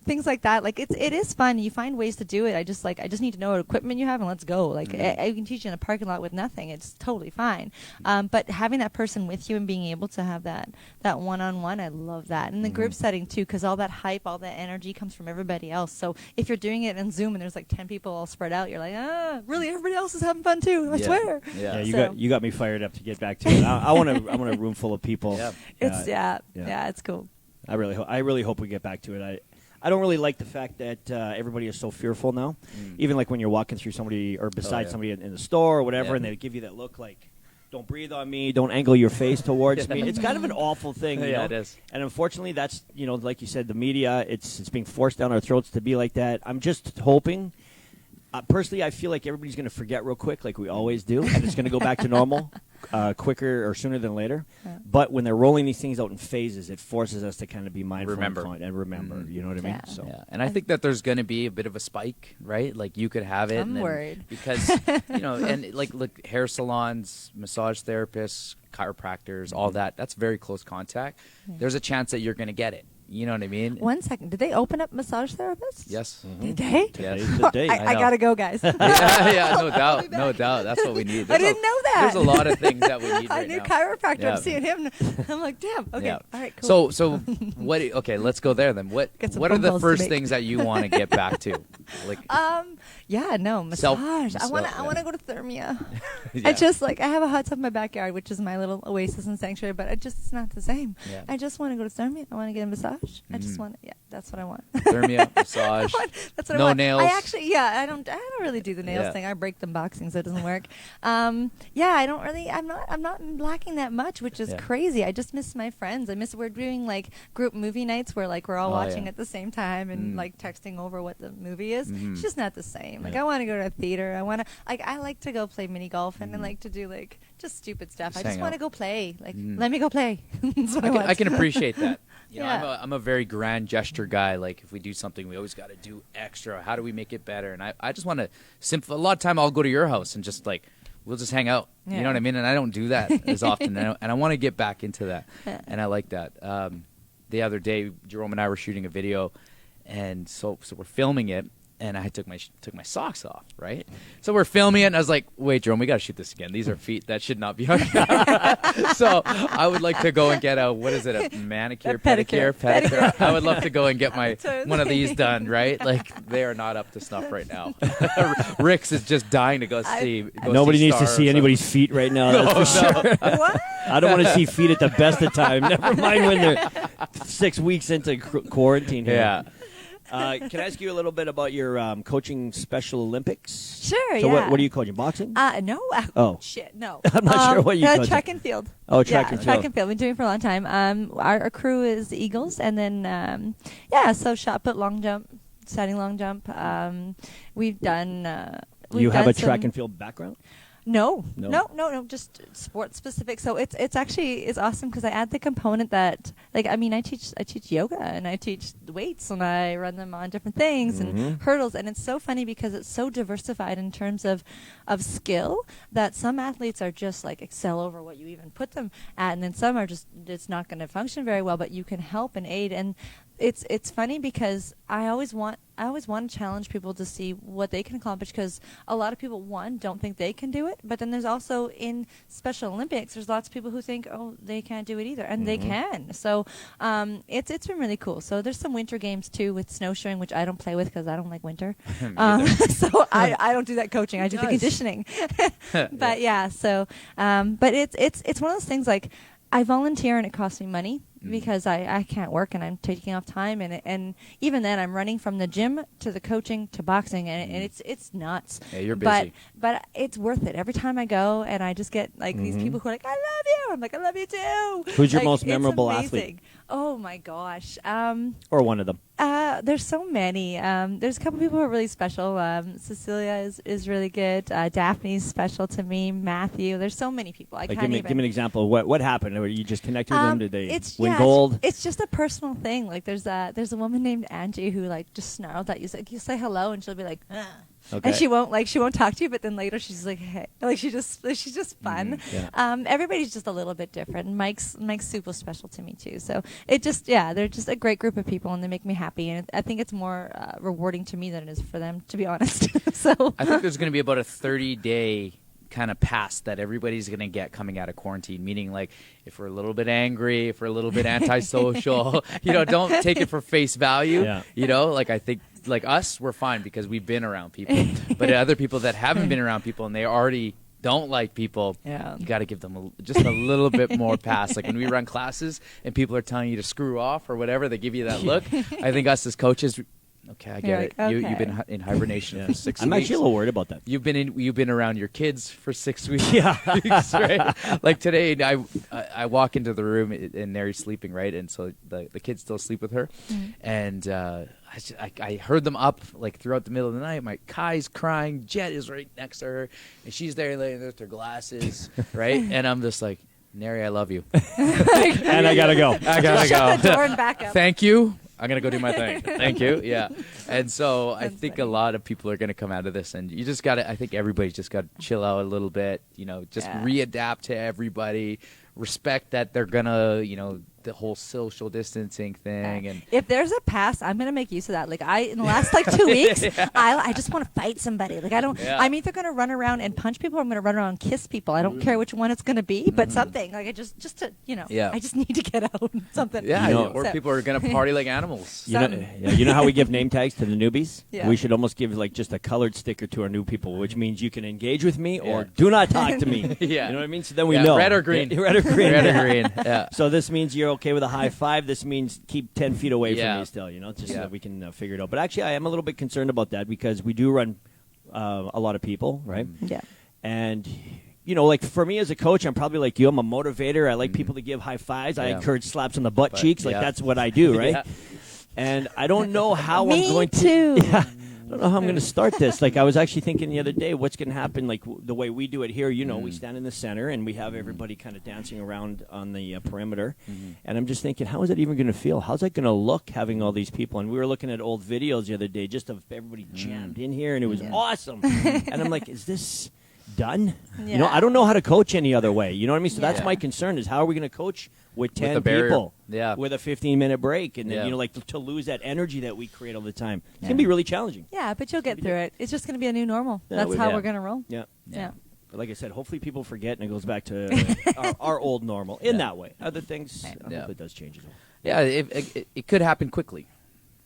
C: things like that. Like, it is fun. You find ways to do it. I just need to know what equipment you have and let's go. Like, I can teach you in a parking lot with nothing. It's totally fine. But having that person with you and being able to have that one-on-one, I love that. And the group setting too, because all that hype, all that energy comes from everybody else. So if you're doing it in Zoom and there's like 10 people all spread out, you're like, really, everybody else is having fun too. I swear.
B: Yeah, you got me fired up to get back to it. I want a room full of people.
A: Yeah.
C: It's cool.
B: I really hope we get back to it. I don't really like the fact that everybody is so fearful now. Even like when you're walking through somebody or beside somebody in the store or whatever, and they give you that look like, don't breathe on me, don't angle your face towards me. It's kind of an awful thing. You know?
A: It is.
B: And unfortunately, that's, like you said, the media, it's being forced down our throats to be like that. I'm just hoping. Personally, I feel like everybody's going to forget real quick, like we always do, and it's going to go back to normal. quicker or sooner than later.
C: Yeah.
B: But when they're rolling these things out in phases, it forces us to kind of be mindful
A: Remember.
B: and remember. You know what I mean?
C: Yeah.
B: So
A: Yeah, and I think that there's going to be a bit of a spike, right? Like you could have it.
C: I'm
A: and then-
C: worried.
A: because and like hair salons, massage therapists, chiropractors, all that. That's very close contact. There's a chance that you're going to get it. You know what I mean?
C: 1 second. Did they open up massage therapists?
A: Yes.
C: Did they?
B: today's the day.
C: I
A: know.
C: gotta go, guys.
A: yeah, no doubt, no doubt. That's what we need.
C: I didn't know that.
A: There's a lot of things that we need
C: I
A: right
C: knew
A: now.
C: chiropractor.
A: Yeah.
C: I'm seeing him. I'm like, damn. Okay.
A: Yeah.
C: All right. Cool.
A: So what? Okay, let's go there then. What
C: Get some
A: are
C: phone
A: the
C: calls to
A: first
C: make.
A: things that you want to get back to? Like,
C: yeah, no massage. I want to go to Thermia.
A: yeah.
C: I just I have a hot tub in my backyard, which is my little oasis and sanctuary, but it's not the same.
A: Yeah.
C: I just want to go to Thermia. I want to get a massage. I just want. Yeah, that's what I want.
A: Thermia, massage.
C: That's what
A: No
C: I want.
A: nails.
C: I actually, I don't really do the nails
A: Yeah.
C: thing. I break them boxing, so it doesn't work. I don't really. I'm not lacking that much, which is
A: Yeah.
C: crazy. I just miss my friends. We're doing group movie nights where we're all
A: Oh,
C: watching
A: yeah.
C: at the same time and
A: Mm.
C: texting over what the movie is.
A: Mhm.
C: It's just not the same.
A: Yeah.
C: I want to go to a theater. I want to I like to go play mini golf and I like to do just stupid stuff. I
A: Just
C: just
A: hang
C: want to
A: out.
C: go play.
A: Mhm.
C: Let me go play. That's what I want.
A: I can appreciate that. You know,
C: Yeah.
A: I'm a very grand gesture guy. Like if we do something, we always got to do extra. How do we make it better? And I just want to a lot of time I'll go to your house and just we'll just hang out. You
C: Yeah.
A: know what I mean? And I don't do that as often. And I want to get back into that.
C: Yeah.
A: And I like that. The other day, Jerome and I were shooting a video, and so we're filming it. And I took my socks off, right? So we're filming it, and I was like, "Wait, Jerome, we got to shoot this again. These are feet that should not be on camera." So I would like to go and get a manicure, pedicure. I would love to go and get one of these done, right? They are not up to snuff right now. Rick's is just dying to go see.
B: Nobody needs to
A: Star or
B: see anybody's feet right now. That's for sure.
C: What?
B: I don't want to see feet at the best of time. Never mind when they're 6 weeks into quarantine. Here.
A: Yeah.
B: Can I ask you a little bit about your coaching Special Olympics?
C: Sure,
B: So
C: yeah.
B: what are you coaching? Boxing?
C: No.
B: Oh.
C: Shit, no.
B: I'm not sure what you coach.
C: Track and field.
B: Oh, track and
C: Track
B: field.
C: and field. We've been doing it for a long time. Our crew is Eagles, and then so shot put, long jump, standing long jump. We've done.
B: You have a
C: some-
B: track and field background?
C: No,
B: No.
C: just sports specific. So it's awesome because I add the component that I teach yoga and I teach weights and I run them on different things and hurdles, and it's so funny because it's so diversified in terms of skill that some athletes are just excel over what you even put them at, and then some are just it's not going to function very well, but you can help and aid. And it's funny because I always want to challenge people to see what they can accomplish, because a lot of people don't think they can do it, but then there's also in Special Olympics there's lots of people who think they can't do it either, and they can. So it's been really cool. So there's some winter games too with snowshoeing, which I don't play with because I don't like winter. So I don't do that coaching. I do the conditioning. But but it's one of those things I volunteer and it costs me money because I can't work and I'm taking off time, and even then I'm running from the gym to the coaching to boxing, and it's nuts.
A: Yeah, you're busy.
C: But it's worth it every time I go, and I just get these people who are like, "I love you." I'm like, "I love you too."
B: Who's your most
C: it's
B: memorable
C: amazing.
B: athlete?
C: Oh my gosh.
B: Or one of them?
C: There's so many. There's a couple people who are really special. Cecilia is really good. Daphne's special to me. Matthew. There's so many people. I can't
B: give me
C: even.
B: an example. What happened? Were you just connected with them? Did they win
C: yeah,
B: gold?
C: It's just a personal thing. There's a woman named Angie who just snarls at you. You say hello and she'll be like, "Ugh."
B: Okay.
C: And she won't talk to you, but then later she's like, hey, she's just fun.
B: Yeah.
C: Everybody's just a little bit different. And Mike's super special to me too. So they're just a great group of people, and they make me happy. And I think it's more rewarding to me than it is for them, to be honest. So
A: I think there's going to be about a 30-day kind of pass that everybody's going to get coming out of quarantine, meaning if we're a little bit angry, if we're a little bit antisocial, don't take it for face value.
B: Yeah.
A: I think us, we're fine because we've been around people, but other people that haven't been around people and they already don't like people, you got to give them just a little bit more pass. When we run classes and people are telling you to screw off or whatever, they give you that look. I think us as coaches, Okay, I get
C: You're
A: it.
C: like,
A: You've been
C: okay.
A: in hibernation for 6
B: I'm
A: weeks.
B: actually a little worried about that.
A: You've been around your kids for 6 weeks.
B: Yeah.
A: Right? Like today, I walk into the room and Mary's sleeping, right? And so the kids still sleep with her, and I heard them up like throughout the middle of the night. My Kai's crying, Jet is right next to her, and she's there laying there with her glasses, right? And I'm just like, Nary, I love you.
B: And I gotta go.
A: I gotta
C: Shut
A: go.
C: the door and back up.
A: Thank you. I'm going to go do my thing. Thank you. Yeah. And so I
C: That's
A: think
C: funny.
A: a lot of people are going to come out of this, and you just got to, I think everybody's just got to chill out a little bit, just readapt to everybody, respect that they're going to, the whole social distancing thing. And
C: If there's a pass, I'm gonna make use of that. Like in the last 2 weeks, I just want to fight somebody. Like I'm either gonna run around and punch people, or I'm gonna run around and kiss people. I don't care which one it's gonna be, but something like I just to I just need to get out something.
A: yeah, or
C: So-
A: people are going to party like animals.
B: You know how we give name tags to the newbies?
C: Yeah.
B: We should almost give like just a colored sticker to our new people, which means you can engage with me or do not talk to me.
A: Yeah.
B: You know what I mean? So then we
A: Yeah,
B: know.
A: red or green.
B: Yeah, red or green.
A: Red or green. Yeah.
B: So this means you're okay with a high five. This means keep 10 feet away from
A: Yeah.
B: me still, just so that we can figure it out. But actually, I am a little bit concerned about that because we do run a lot of people, right?
C: Yeah.
B: And, like for me as a coach, I'm probably like you. I'm a motivator. I like people to give high fives. I
A: Yeah.
B: encourage slaps on the butt cheeks. Like
A: yeah.
B: that's what I do, right?
A: Yeah.
B: And I don't know how I'm
C: Me
B: going
C: too.
B: to. Yeah, I don't know how I'm going to start this. Like I was actually thinking the other day, what's going to happen? Like the way we do it here, we stand in the center and we have everybody kind of dancing around on the perimeter. And I'm just thinking, how is it even going to feel? How's that going to look having all these people? And we were looking at old videos the other day, just of everybody jammed in here, and it was awesome. And I'm like, is this done?
C: Yeah.
B: I don't know how to coach any other way. You know what I mean? So that's
A: Yeah.
B: my concern is how are we going to coach with 10
A: the barrier.
B: people
A: Yeah.
B: with a 15-minute break? And then,
A: Yeah.
B: like to lose that energy that we create all the time. It's going to be really challenging.
C: Yeah, but you'll get through it. It's just gonna be a new normal.
B: Yeah,
C: That's how
B: yeah.
C: we're gonna roll.
B: Yeah.
C: Yeah.
B: But like I said, hopefully people forget and it goes back to our old normal in that way. Other things, I
A: Yeah.
B: hope it does change as well.
A: Yeah, it could happen quickly,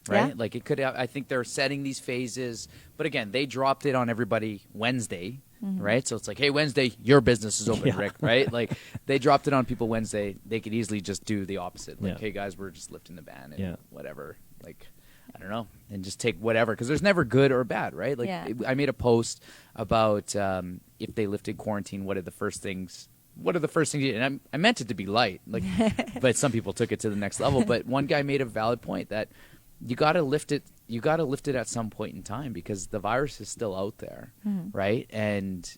A: right?
C: Yeah.
A: Like it could. I think they're setting these phases, but again, they dropped it on everybody Wednesday, right? So it's like, hey, Wednesday, your business is open,
B: Yeah.
A: Rick, right? Like they dropped it on people Wednesday. They could easily just do the opposite. Like,
B: Yeah.
A: hey, guys, we're just lifting the ban and
B: Yeah.
A: whatever. Like, I don't know, and just take whatever because there's never good or bad, right? Like
C: Yeah.
A: I made a post about if they lifted quarantine, what are the first things? What are the first things? And I meant it to be light, like, but some people took it to the next level. But one guy made a valid point that you got to lift it. You got to lift it at some point in time because the virus is still out there, right? And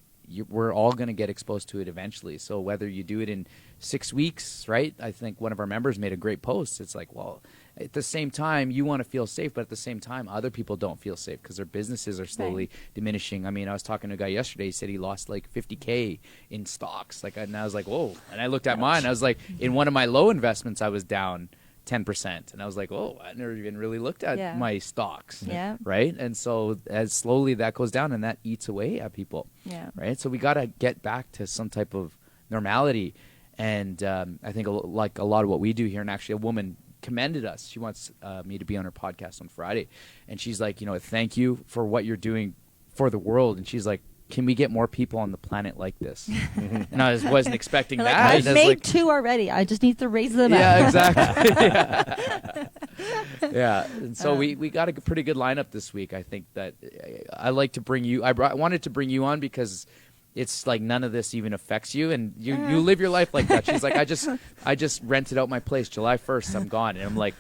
A: we're all going to get exposed to it eventually. So whether you do it in 6 weeks, right? I think one of our members made a great post. It's like, well, at the same time, you want to feel safe, but at the same time, other people don't feel safe because their businesses are slowly diminishing. I mean, I was talking to a guy yesterday. He said he lost like $50K in stocks. And I was like, whoa. And I looked at mine. I was like, in one of my low investments, I was down 10%. And I was like, oh, I never even really looked at my stocks.
C: Yeah.
A: Right? And so as slowly that goes down and that eats away at people.
C: Yeah.
A: Right? So we got to get back to some type of normality. And I think like a lot of what we do here, and actually a woman commended us. She wants me to be on her podcast on Friday. And she's like, thank you for what you're doing for the world. And she's like, can we get more people on the planet like this? And I wasn't expecting
C: You're
A: that.
C: like, I've
A: And I was
C: made
A: like,
C: 2 already. I just need to raise them up.
A: yeah, exactly. Yeah. And so we got a pretty good lineup this week. I think that I like to bring you. I wanted to bring you on because it's like none of this even affects you, and you live your life like that. She's like, I just rented out my place July 1st. I'm gone, and I'm like,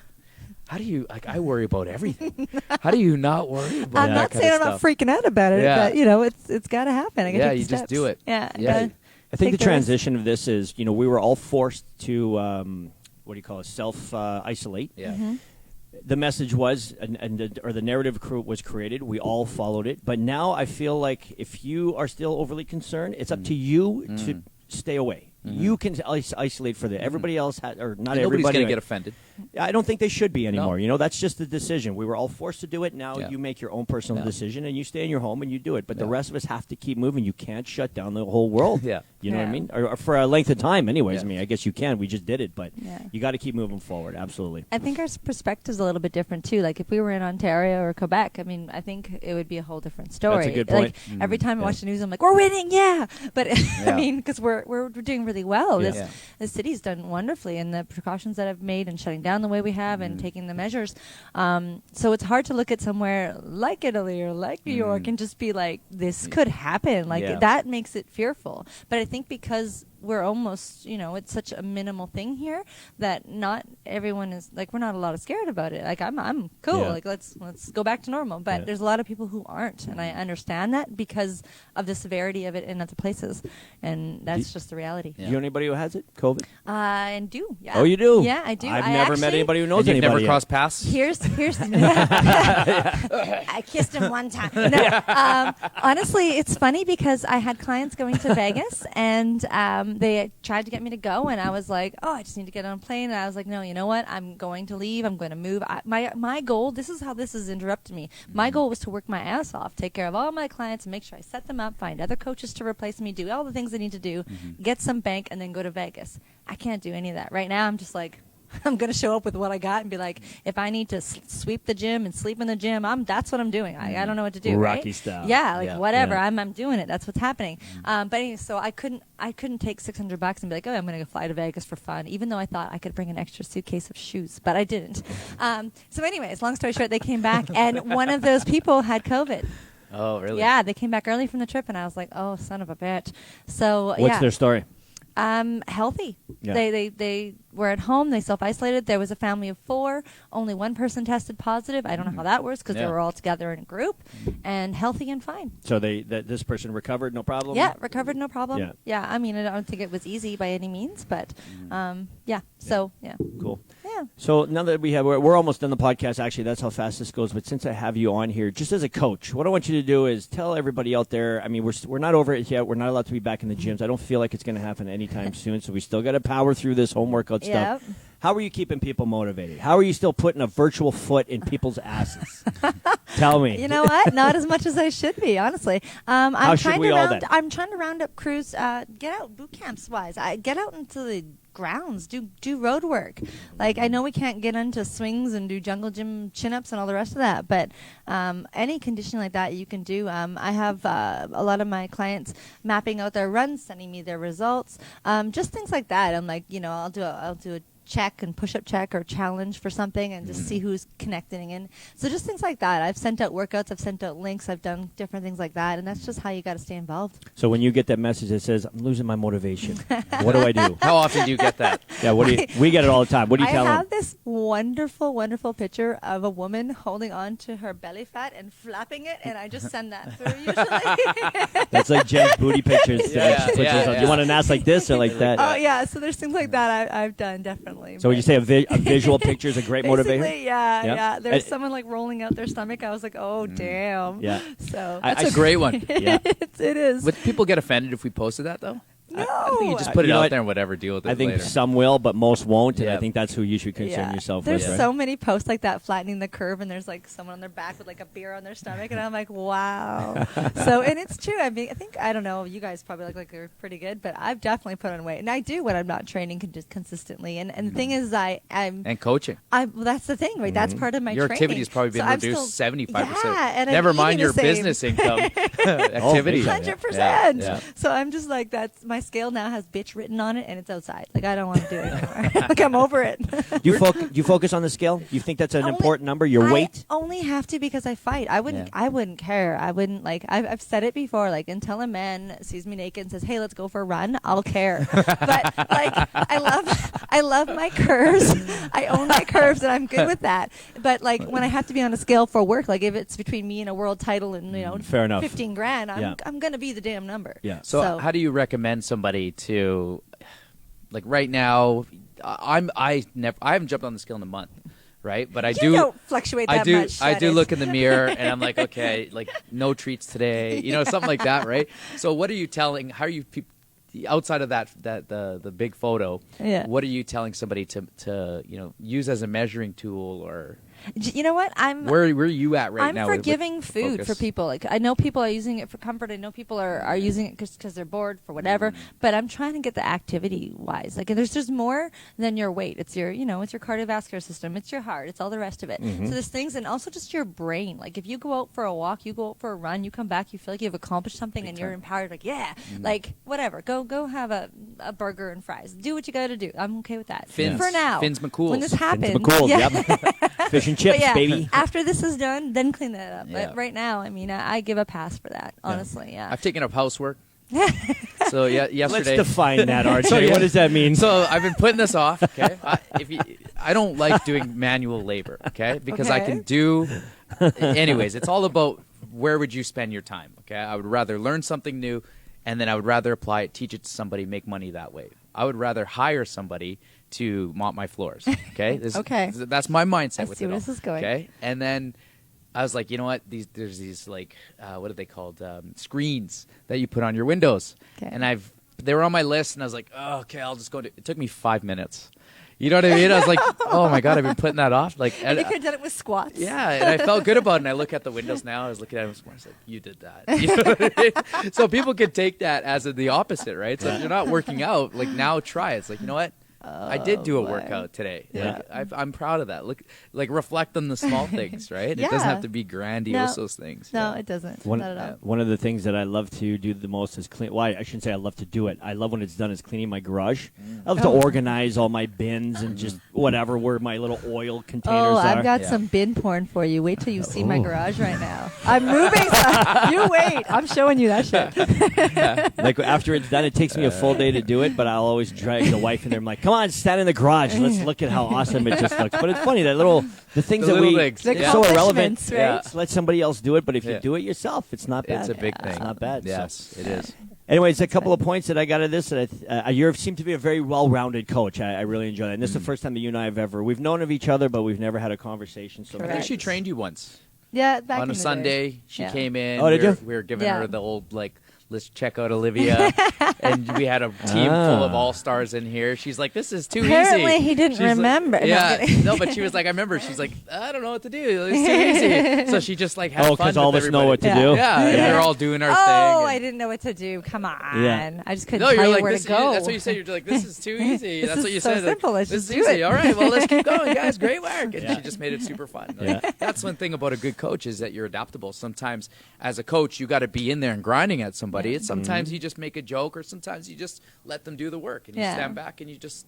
A: how do you like? I worry about everything. How do you not worry about
C: I'm
A: that
C: not
A: kind
C: saying
A: of
C: I'm not
A: stuff?
C: freaking out about it,
A: Yeah.
C: but it's got to happen. I gotta
A: Yeah,
C: take
A: you
C: the
A: just
C: steps.
A: do it.
C: Yeah,
A: Yeah.
B: I think the
C: take the risk.
B: transition of this is, we were all forced to, what do you call it, self-isolate.
A: Yeah.
B: The message was, or the narrative was created. We all followed it. But now I feel like if you are still overly concerned, it's up to you to stay away. You can isolate further. Everybody else, or not
A: Nobody's
B: everybody.
A: going to get offended.
B: I don't think they should be anymore.
A: No.
B: That's just the decision. We were all forced to do it. Now
A: Yeah.
B: you make your own personal
A: Yeah.
B: decision, and you stay in your home and you do it. But the
A: Yeah.
B: rest of us have to keep moving. You can't shut down the whole world.
A: Yeah.
B: You know what I
C: Yeah.
B: mean? Or for a length of time, anyways.
A: Yeah.
B: I mean, I guess you can. We just did it, but
C: Yeah.
B: you got to keep moving forward. Absolutely.
C: I think our perspective's a little bit different too. Like if we were in Ontario or Quebec, I mean, I think it would be a whole different story.
B: That's a good
C: Like
B: point.
C: every time I
B: Yeah.
C: watch the news, I'm like, we're winning, yeah. But
A: Yeah.
C: I mean, because we're doing really well.
B: Yeah.
C: The city's done wonderfully, and the precautions that I've made and shutting down the way we have and taking the measures. So it's hard to look at somewhere like Italy or like New York and just be like, this could happen. Like that makes it fearful. But I think because we're almost, it's such a minimal thing here that not everyone is like, we're not a lot of scared about it. Like I'm cool. Like let's go back to normal. But there's a lot of people who aren't, and I understand that because of the severity of it in other places, and that's just the reality.
B: Do you know anybody who has it, COVID?
C: I do. Yeah.
B: Oh, you do?
C: Yeah, I do.
B: I've never met anybody who knows
A: You've
B: anybody.
A: never crossed paths?
C: Here's I kissed him one time. No, honestly, it's funny because I had clients going to Vegas and they tried to get me to go, and I was like, oh, I just need to get on a plane. And I was like, no, you know what? I'm going to leave. I'm going to move. My goal, this is how this has interrupted me. My goal was to work my ass off, take care of all my clients, and make sure I set them up, find other coaches to replace me, do all the things I need to do, get some bank, and then go to Vegas. I can't do any of that. Right now, I'm just like, I'm going to show up with what I got and be like, if I need to sweep the gym and sleep in the gym, that's what I'm doing. I don't know what to do.
B: Rocky
C: right?
B: style.
C: Yeah, whatever.
B: Yeah.
C: I'm doing it. That's what's happening. But anyway, so I couldn't take $600 and be like, oh, I'm going to go fly to Vegas for fun, even though I thought I could bring an extra suitcase of shoes, but I didn't. So anyways, long story short, they came back, and one of those people had COVID.
A: Oh, really?
C: Yeah, they came back early from the trip, and I was like, oh, son of a bitch. So
B: What's their story?
C: Healthy.
B: Yeah.
C: They were at home. They self-isolated. There was a family of 4. Only one person tested positive. I don't know how that works because they were all together in a group and healthy and fine.
B: So this person recovered, no problem?
C: Yeah, recovered, no problem.
B: Yeah.
C: I mean, I don't think it was easy by any means, but So, yeah.
B: Cool.
C: Yeah.
B: So now that we're almost done the podcast, actually, that's how fast this goes. But since I have you on here, just as a coach, what I want you to do is tell everybody out there, I mean, we're not over it yet. We're not allowed to be back in the gyms. I don't feel like it's going to happen anytime soon. So we still got to power through this home workout stuff. How are you keeping people motivated? How are you still putting a virtual foot in people's asses? Tell me.
C: You know what? Not as much as I should be, honestly.
B: How should we all then?
C: I'm trying to round up crews, get out boot camps wise. Get out into the grounds, do road work. Like, I know we can't get into swings and do jungle gym chin-ups and all the rest of that, but any conditioning like that you can do. I have a lot of my clients mapping out their runs, sending me their results, just things like that. I'm like, I'll do a check and push-up check or challenge for something and just see who's connecting in. So just things like that. I've sent out workouts, I've sent out links, I've done different things like that, and that's just how you got to stay involved.
B: So when you get that message that says, I'm losing my motivation, what do I do?
A: How often do you get that?
B: Yeah, we get it all the time. What do you tell them?
C: I have this wonderful, wonderful picture of a woman holding on to her belly fat and flapping it, and I just send that through usually.
B: That's like Jen's booty pictures. Do you want an ass like this or like that?
C: Oh, yeah. So there's things like that I've done, definitely.
B: So would you say a visual picture is a great motivator?
C: Yeah. There's someone like rolling out their stomach. I was like, oh, damn.
B: Yeah.
C: So
A: That's a great one.
B: Yeah.
C: it is.
A: Would people get offended if we posted that, though?
C: No.
A: I think you just put it out there and whatever, deal with it
B: I think
A: later.
B: some will, but most won't, and I think that's who you should concern yourself
C: with. There's
B: right?
C: so many posts like that flattening the curve, and there's like someone on their back with like a beer on their stomach, and I'm like, wow. So, and it's true. I mean, I don't know, you guys probably look like you're pretty good, but I've definitely put on weight, and I do when I'm not training consistently. And the thing is, I'm
A: and coaching.
C: Well, that's the thing, right? That's part of my
A: your
C: training.
A: Activity has probably been reduced 75%.
C: Yeah, and
A: never
C: I'm
A: mind your
C: the same.
A: business income. Activity.
C: 100%.
A: Yeah.
C: So I'm just like, that's my scale now has bitch written on it, and it's outside. Like, I don't want to do it anymore. Like, I'm over it.
B: Do you focus on the scale? You think that's an important number? Your weight?
C: I only have to because I fight. I wouldn't care. I wouldn't like. I've said it before. Like, until a man sees me naked and says, "Hey, let's go for a run," I'll care. But like, I love my curves. I own my curves, and I'm good with that. But like, when I have to be on a scale for work, like if it's between me and a world title and
B: fair enough,
C: $15,000, I'm gonna be the damn number.
B: Yeah.
A: So how do you recommend somebody to, like, right now? I haven't jumped on the scale in a month, right? But
C: you don't fluctuate that much.
A: I do look in the mirror and I'm like, okay, like no treats today, something like that, right? So what are you telling? How are you outside of that the big photo?
C: Yeah.
A: What are you telling somebody to use as a measuring tool or?
C: You know what?
A: Where are you at right now?
C: I'm forgiving food
A: focus?
C: for people. Like I know people are using it for comfort. I know people are using it because they're bored for whatever. But I'm trying to get the activity wise. Like there's just more than your weight. It's your it's your cardiovascular system. It's your heart. It's all the rest of it. So there's things, and also just your brain. Like if you go out for a walk, you go out for a run, you come back, you feel like you've accomplished something, and you're empowered. Like like whatever. Go have a burger and fries. Do what you got to do. I'm okay with that. For now.
A: Fins McCool's.
C: When this happens,
B: yep. Fish and chips, baby.
C: After this is done, then clean that up.
A: Yeah.
C: But right now, I mean, I give a pass for that. Honestly,
A: I've taken up housework. So yesterday.
B: Let's define that, RJ. What does that mean?
A: So I've been putting this off. Okay, I don't like doing manual labor. Okay, because I can do. Anyways, it's all about where would you spend your time. Okay, I would rather learn something new, and then I would rather apply it, teach it to somebody, make money that way. I would rather hire somebody to mop my floors. Okay, that's my mindset.
C: I
A: with
C: see
A: it
C: where
A: all.
C: this is going.
A: Okay, and then I was like, you know what? There's these like what are they called? Screens that you put on your windows.
C: Okay.
A: And they were on my list, and I was like, oh, okay, I'll just go. It took me 5 minutes. You know what I mean? I was like, oh my god, I've been putting that off. Like,
C: and you could have done it with squats.
A: Yeah, and I felt good about it. And I look at the windows now. I was looking at them this morning. I was like, you did that. You know what I mean? So people could take that as the opposite, right? So if you're not working out, like now try it. It's like, you know what? I did do a workout today.
B: Yeah.
A: Like, I'm proud of that. Look, like reflect on the small things, right?
C: Yeah.
A: It doesn't have to be grandiose, those things.
C: No, it doesn't.
B: One,
C: Not at all.
B: one of the things that I love to do the most is clean. Well, I shouldn't say I love to do it. I love when it's done is cleaning my garage. I love to organize all my bins and just whatever where my little oil containers
C: Oh,
B: are.
C: I've got some bin porn for you. Wait till you see my garage right now. I'm moving stuff. You wait. I'm showing you that shit.
B: Like after it's done, it takes me a full day to do it, but I'll always drag the wife in there. I'm like, come on, stand in the garage. Let's look at how awesome it just looks. But it's funny that the things
A: The
B: that
A: little
B: we
A: things.
C: The
B: it's so irrelevant.
C: accomplishments, right?
B: Just let somebody else do it. But if you
A: Yeah.
B: do it yourself, it's not bad.
A: It's a big thing.
B: It's not bad.
A: Yes, it is.
B: Anyways, a couple of points that I got of this. You seem to be a very well-rounded coach. I really enjoy that. And this is the first time that you and I have we've known of each other, but we've never had a conversation. So
A: I think
C: Correct.
A: she trained you once.
C: Yeah, back
A: On
C: in
A: a
C: the
A: Sunday,
C: day.
A: she
C: Yeah.
A: came in.
B: Oh, did you?
A: We were giving
C: Yeah.
A: her the old, like, let's check out Olivia. And we had a team full of all-stars in here. She's like, this is too easy.
C: Apparently he didn't
A: She's like-
C: remember. No, I'm
A: yeah.
C: kidding.
A: No, but she was like, I remember. She's like, I don't know what to do. It's too easy. So she just, like, had fun
B: because all of
A: with
B: us know what to
A: everybody.
B: do.
A: Yeah, and we were all doing our thing.
C: Oh,
A: and-
C: I didn't know what to do. Come on.
B: Yeah.
C: I just couldn't
A: No,
C: tell
A: you're
C: you
A: like,
C: where
A: this,
C: to go.
A: that's what you said. You're like, this is too easy.
C: This
A: That's what
C: is
A: you
C: so
A: said.
C: simple.
A: Like,
C: Let's
A: this
C: just
A: is
C: do
A: easy.
C: it.
A: All right, well, let's keep going, guys. Great work. And
B: Yeah.
A: she just made it super fun.
B: Yeah.
A: That's one thing about a good coach is that you're adaptable. Sometimes as a coach, you got to be in there and grinding at somebody. And sometimes you just make a joke, or sometimes you just let them do the work, and you
C: Yeah.
A: stand back and you just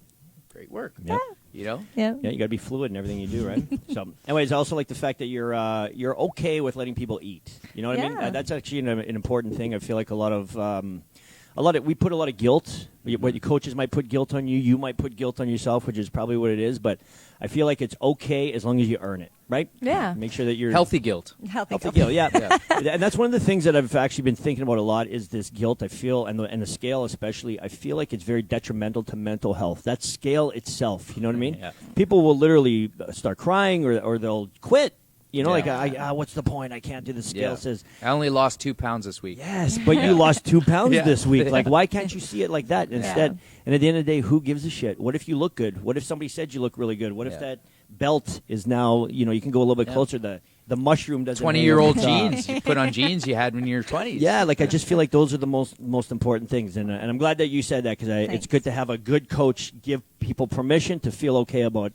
A: great work.
B: Yep.
A: You know?
C: Yeah.
B: Yeah, you got to be fluid in everything you do, right? So, anyways, I also like the fact that you're okay with letting people eat. You know what I mean?
C: Yeah.
B: That's actually an important thing. I feel like we put a lot of guilt. What your coaches might put guilt on you, you might put guilt on yourself, which is probably what it is. But I feel like it's okay as long as you earn it, right?
C: Yeah.
B: Make sure that you're
A: Healthy guilt.
C: Healthy.
B: guilt. Yeah. And that's one of the things that I've actually been thinking about a lot is this guilt. I feel, and the scale especially, I feel like it's very detrimental to mental health. That scale itself, you know what I mean?
A: Yeah.
B: People will literally start crying or they'll quit. You know,
A: Yeah.
B: like, what's the point? I can't do the scale.
A: Yeah.
B: Says,
A: I only lost 2 pounds this week.
B: yes, but you lost 2 pounds
A: Yeah.
B: this week. Like,
A: Yeah.
B: why can't you see it like that instead?
C: Yeah.
B: And at the end of the day, who gives a shit? What if you look good? What if somebody said you look really good? What if
A: Yeah.
B: that belt is now, you can go a little bit closer. The mushroom doesn't.
A: 20-year-old
B: hang over the top.
A: jeans. You put on jeans you had when you were 20s.
B: Yeah, like I just feel like those are the most important things, and I'm glad that you said that because it's
C: Thanks.
B: good to have a good coach give people permission to feel okay about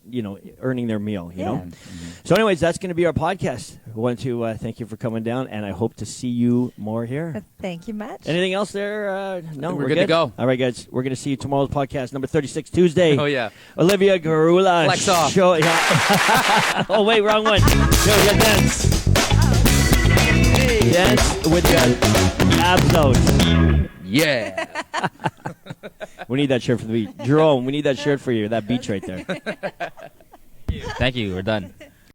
B: earning their meal. You know. So, anyways, that's going to be our podcast. I want to thank you for coming down, and I hope to see you more here.
C: Thank you much.
B: Anything else there? No,
A: We're good to go.
B: All right, guys, we're going to see you tomorrow's podcast, number 36, Tuesday.
A: Oh, yeah.
B: Olivia Gerula.
A: Flex off.
B: Show, yeah. Oh, wait, wrong one. Show you dance. Dance with your abs out.
A: Yeah.
B: We need that shirt for the beach. Jerome, we need that shirt for you. That beach right there.
D: Thank you. We're done.